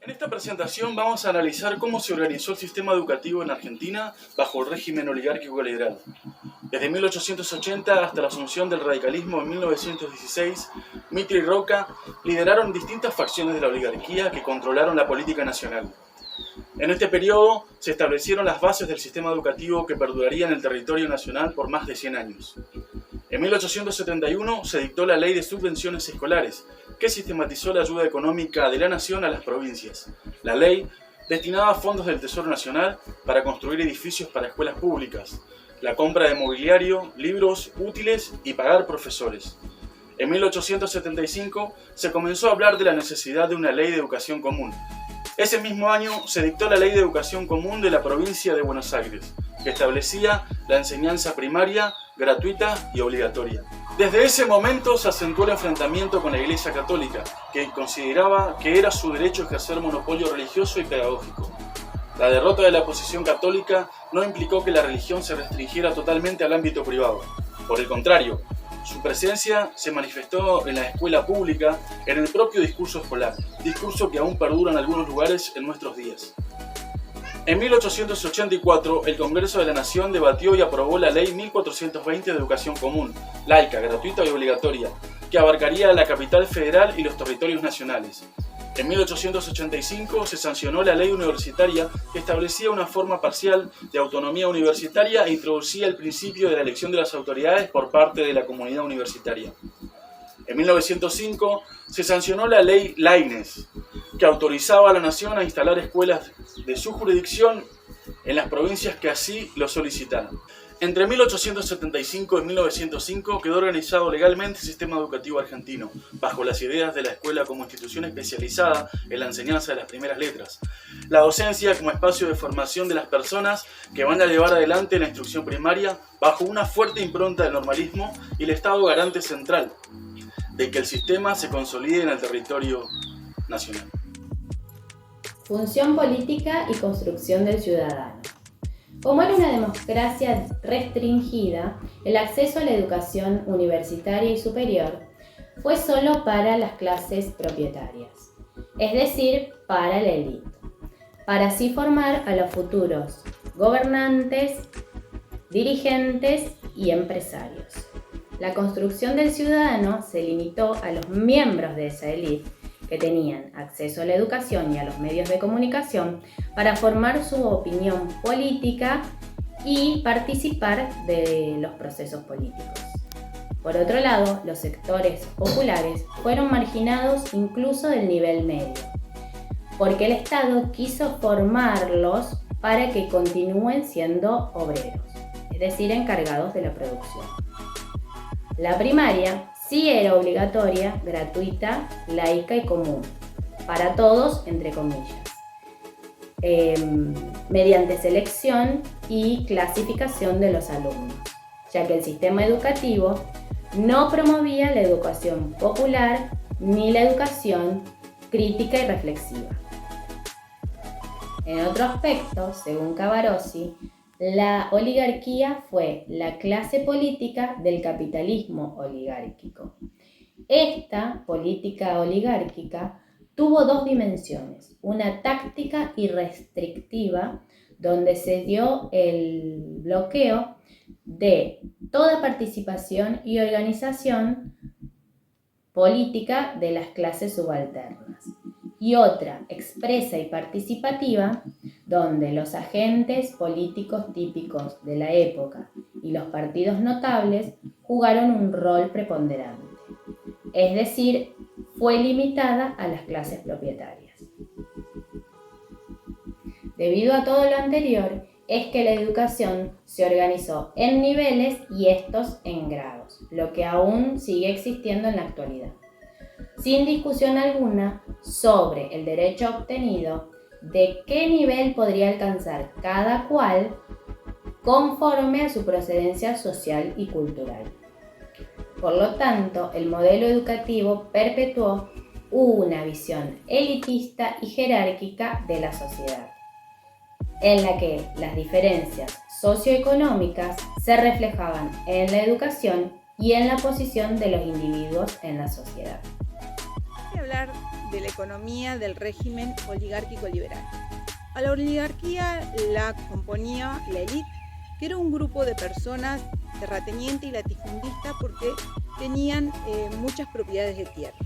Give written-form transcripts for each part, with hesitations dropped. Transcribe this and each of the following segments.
En esta presentación vamos a analizar cómo se organizó el sistema educativo en Argentina bajo el régimen oligárquico liberal. Desde 1880 hasta la asunción del radicalismo en 1916, Mitre y Roca lideraron distintas facciones de la oligarquía que controlaron la política nacional. En este periodo se establecieron las bases del sistema educativo que perduraría en el territorio nacional por más de 100 años. En 1871 se dictó la Ley de Subvenciones Escolares, que sistematizó la ayuda económica de la nación a las provincias. La ley destinaba fondos del Tesoro Nacional para construir edificios para escuelas públicas, la compra de mobiliario, libros, útiles y pagar profesores. En 1875 se comenzó a hablar de la necesidad de una ley de educación común. Ese mismo año se dictó la Ley de Educación Común de la provincia de Buenos Aires, que establecía la enseñanza primaria, gratuita y obligatoria. Desde ese momento se acentuó el enfrentamiento con la Iglesia Católica, que consideraba que era su derecho ejercer monopolio religioso y pedagógico. La derrota de la oposición católica no implicó que la religión se restringiera totalmente al ámbito privado. Por el contrario, su presencia se manifestó en la escuela pública, en el propio discurso escolar, discurso que aún perdura en algunos lugares en nuestros días. En 1884, el Congreso de la Nación debatió y aprobó la Ley 1420 de Educación Común, laica, gratuita y obligatoria, que abarcaría la capital federal y los territorios nacionales. En 1885 se sancionó la Ley Universitaria, que establecía una forma parcial de autonomía universitaria e introducía el principio de la elección de las autoridades por parte de la comunidad universitaria. En 1905 se sancionó la Ley Laínez, que autorizaba a la nación a instalar escuelas de su jurisdicción en las provincias que así lo solicitaran. Entre 1875 y 1905 quedó organizado legalmente el sistema educativo argentino, bajo las ideas de la escuela como institución especializada en la enseñanza de las primeras letras, la docencia como espacio de formación de las personas que van a llevar adelante la instrucción primaria bajo una fuerte impronta del normalismo y el Estado garante central de que el sistema se consolide en el territorio nacional. Función política y construcción del ciudadano. Como era una democracia restringida, el acceso a la educación universitaria y superior fue solo para las clases propietarias, es decir, para la élite, para así formar a los futuros gobernantes, dirigentes y empresarios. La construcción del ciudadano se limitó a los miembros de esa élite que tenían acceso a la educación y a los medios de comunicación para formar su opinión política y participar de los procesos políticos. Por otro lado, los sectores populares fueron marginados incluso del nivel medio, porque el Estado quiso formarlos para que continúen siendo obreros, es decir, encargados de la producción. La primaria sí era obligatoria, gratuita, laica y común, para todos, entre comillas, mediante selección y clasificación de los alumnos, ya que el sistema educativo no promovía la educación popular ni la educación crítica y reflexiva. En otro aspecto, según Cavarossi, la oligarquía fue la clase política del capitalismo oligárquico. Esta política oligárquica tuvo dos dimensiones, una táctica y restrictiva, donde se dio el bloqueo de toda participación y organización política de las clases subalternas, y otra expresa y participativa, donde los agentes políticos típicos de la época y los partidos notables jugaron un rol preponderante, es decir, fue limitada a las clases propietarias. Debido a todo lo anterior, es que la educación se organizó en niveles y estos en grados, lo que aún sigue existiendo en la actualidad, sin discusión alguna sobre el derecho obtenido de qué nivel podría alcanzar cada cual conforme a su procedencia social y cultural. Por lo tanto, el modelo educativo perpetuó una visión elitista y jerárquica de la sociedad, en la que las diferencias socioeconómicas se reflejaban en la educación y en la posición de los individuos en la sociedad. hablar de la economía del régimen oligárquico liberal. A la oligarquía la componía la élite, que era un grupo de personas terrateniente y latifundista porque tenían muchas propiedades de tierra.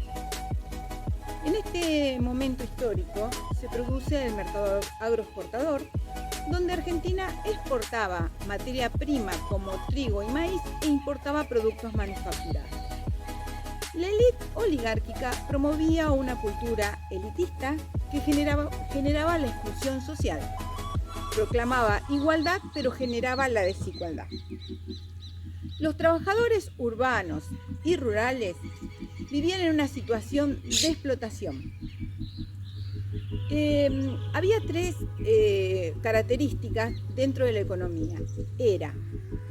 En este momento histórico se produce el mercado agroexportador, donde Argentina exportaba materia prima como trigo y maíz e importaba productos manufacturados. La élite oligárquica promovía una cultura elitista que generaba la exclusión social. Proclamaba igualdad, pero generaba la desigualdad. Los trabajadores urbanos y rurales vivían en una situación de explotación. Había tres características dentro de la economía. Era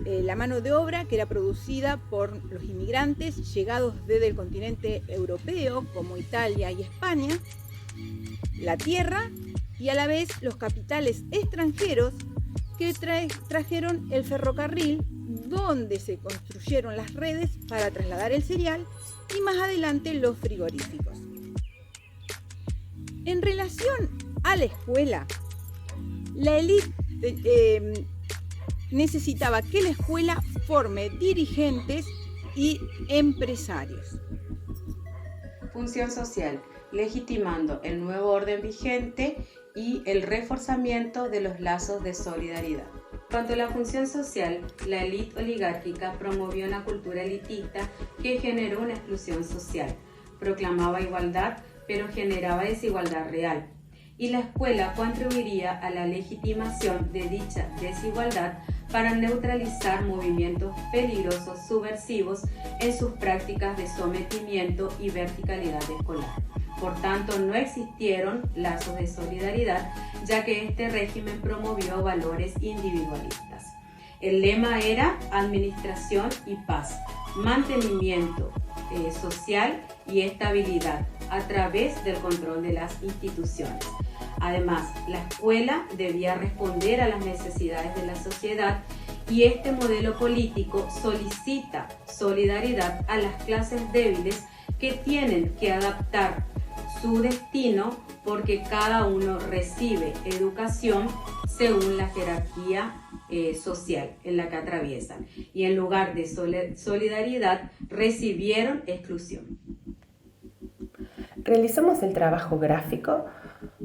la mano de obra, que era producida por los inmigrantes llegados desde el continente europeo, como Italia y España, la tierra y a la vez los capitales extranjeros que trajeron el ferrocarril, donde se construyeron las redes para trasladar el cereal, y más adelante los frigoríficos. En relación a la escuela, la élite necesitaba que la escuela forme dirigentes y empresarios. Función social, legitimando el nuevo orden vigente y el reforzamiento de los lazos de solidaridad. Cuanto a la función social, la élite oligárquica promovió una cultura elitista que generó una exclusión social, proclamaba igualdad, pero generaba desigualdad real. Y la escuela contribuiría a la legitimación de dicha desigualdad para neutralizar movimientos peligrosos subversivos en sus prácticas de sometimiento y verticalidad escolar. Por tanto, no existieron lazos de solidaridad, ya que este régimen promovió valores individualistas. El lema era administración y paz, mantenimiento social y estabilidad a través del control de las instituciones. Además, la escuela debía responder a las necesidades de la sociedad y este modelo político solicita solidaridad a las clases débiles que tienen que adaptar su destino porque cada uno recibe educación según la jerarquía social en la que atraviesan y en lugar de solidaridad recibieron exclusión. Realizamos el trabajo gráfico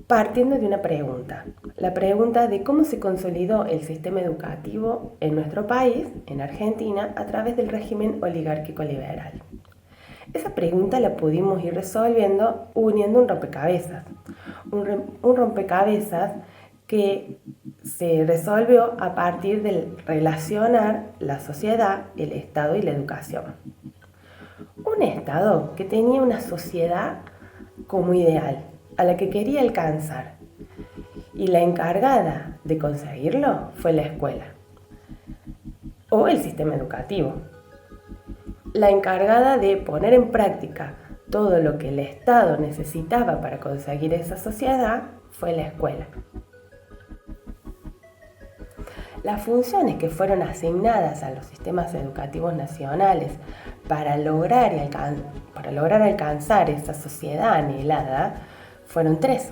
partiendo de una pregunta, la pregunta de cómo se consolidó el sistema educativo en nuestro país, en Argentina, a través del régimen oligárquico liberal. Esa pregunta la pudimos ir resolviendo uniendo un rompecabezas, un rompecabezas que se resolvió a partir de relacionar la sociedad, el Estado y la educación. Un Estado que tenía una sociedad como ideal, a la que quería alcanzar, y la encargada de conseguirlo fue la escuela o el sistema educativo. La encargada de poner en práctica todo lo que el Estado necesitaba para conseguir esa sociedad fue la escuela. Las funciones que fueron asignadas a los sistemas educativos nacionales para lograr alcanzar esa sociedad anhelada fueron tres.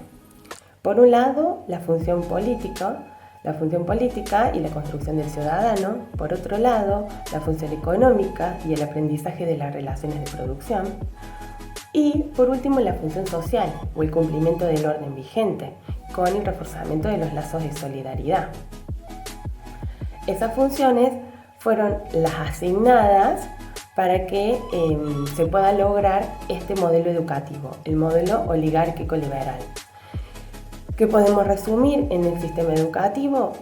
Por un lado, la función política y la construcción del ciudadano. Por otro lado, la función económica y el aprendizaje de las relaciones de producción. Y por último, la función social o el cumplimiento del orden vigente con el reforzamiento de los lazos de solidaridad. Esas funciones fueron las asignadas para que se pueda lograr este modelo educativo, el modelo oligárquico liberal. ¿Qué podemos resumir en el sistema educativo?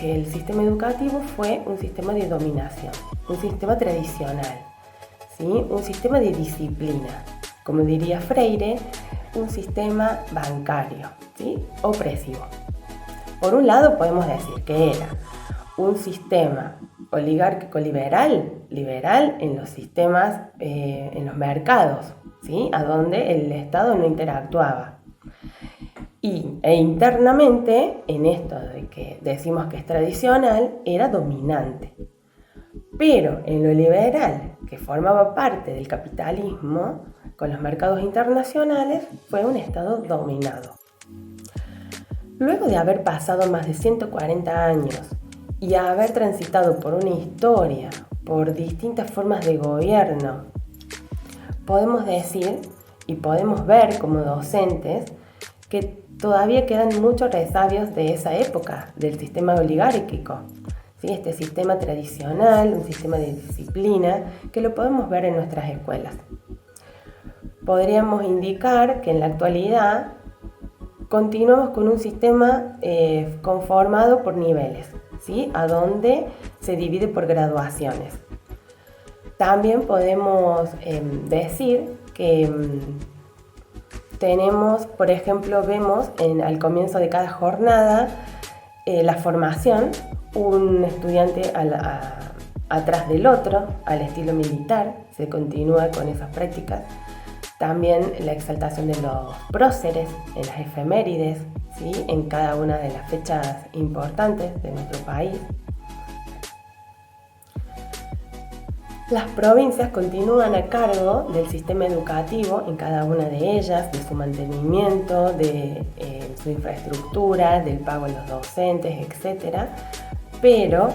El sistema educativo fue un sistema de dominación, un sistema tradicional, ¿sí? Un sistema de disciplina, como diría Freire, un sistema bancario, ¿sí? Opresivo. Por un lado podemos decir que era un sistema oligárquico liberal en los sistemas, en los mercados, ¿sí? A donde el Estado no interactuaba. E internamente, en esto de que decimos que es tradicional, era dominante. Pero en lo liberal, que formaba parte del capitalismo, con los mercados internacionales, fue un Estado dominado. Luego de haber pasado más de 140 años y haber transitado por una historia, por distintas formas de gobierno, podemos decir y podemos ver como docentes que todavía quedan muchos resabios de esa época, del sistema oligárquico. ¿Sí? Este sistema tradicional, un sistema de disciplina, que lo podemos ver en nuestras escuelas. Podríamos indicar que en la actualidad continuamos con un sistema conformado por niveles, ¿sí? A donde se divide por graduaciones. También podemos decir que tenemos, por ejemplo, vemos al comienzo de cada jornada la formación, un estudiante atrás del otro, al estilo militar, se continúa con esas prácticas. También la exaltación de los próceres en las efemérides, ¿sí? En cada una de las fechas importantes de nuestro país. Las provincias continúan a cargo del sistema educativo en cada una de ellas, de su mantenimiento, de su infraestructura, del pago a los docentes, etc. Pero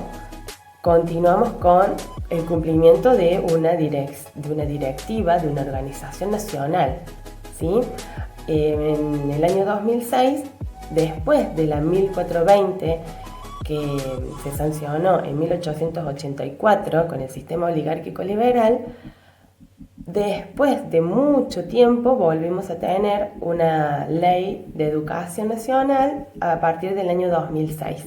continuamos con el cumplimiento de una directiva, de una organización nacional, ¿sí? En el año 2006, después de la 1420, que se sancionó en 1884 con el sistema oligárquico liberal, después de mucho tiempo volvimos a tener una ley de educación nacional a partir del año 2006.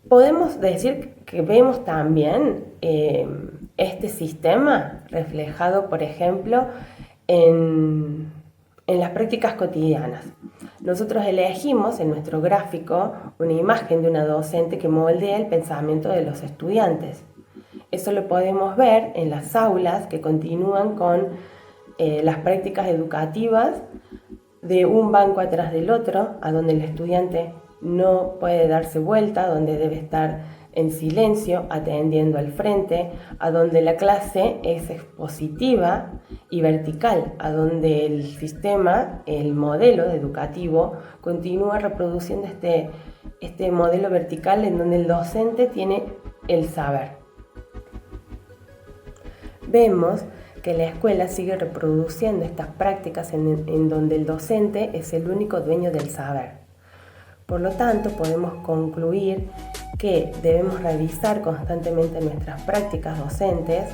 Podemos decir que vemos también este sistema reflejado, por ejemplo, en las prácticas cotidianas. Nosotros elegimos en nuestro gráfico una imagen de una docente que moldea el pensamiento de los estudiantes. Eso lo podemos ver en las aulas que continúan con las prácticas educativas de un banco atrás del otro, a donde el estudiante no puede darse vuelta, donde debe estar en silencio, atendiendo al frente, a donde la clase es expositiva y vertical, a donde el sistema, el modelo educativo, continúa reproduciendo este modelo vertical en donde el docente tiene el saber. Vemos que la escuela sigue reproduciendo estas prácticas en donde el docente es el único dueño del saber. Por lo tanto, podemos concluir que debemos revisar constantemente nuestras prácticas docentes,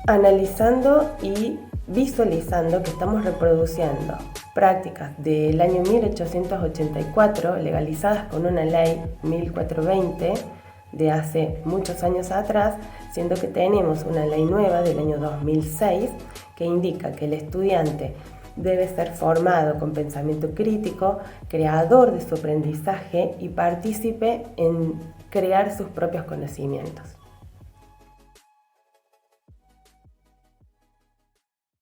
analizando y visualizando que estamos reproduciendo prácticas del año 1884, legalizadas con una ley 1420 de hace muchos años atrás, siendo que tenemos una ley nueva del año 2006 que indica que el estudiante debe ser formado con pensamiento crítico, creador de su aprendizaje y partícipe en crear sus propios conocimientos.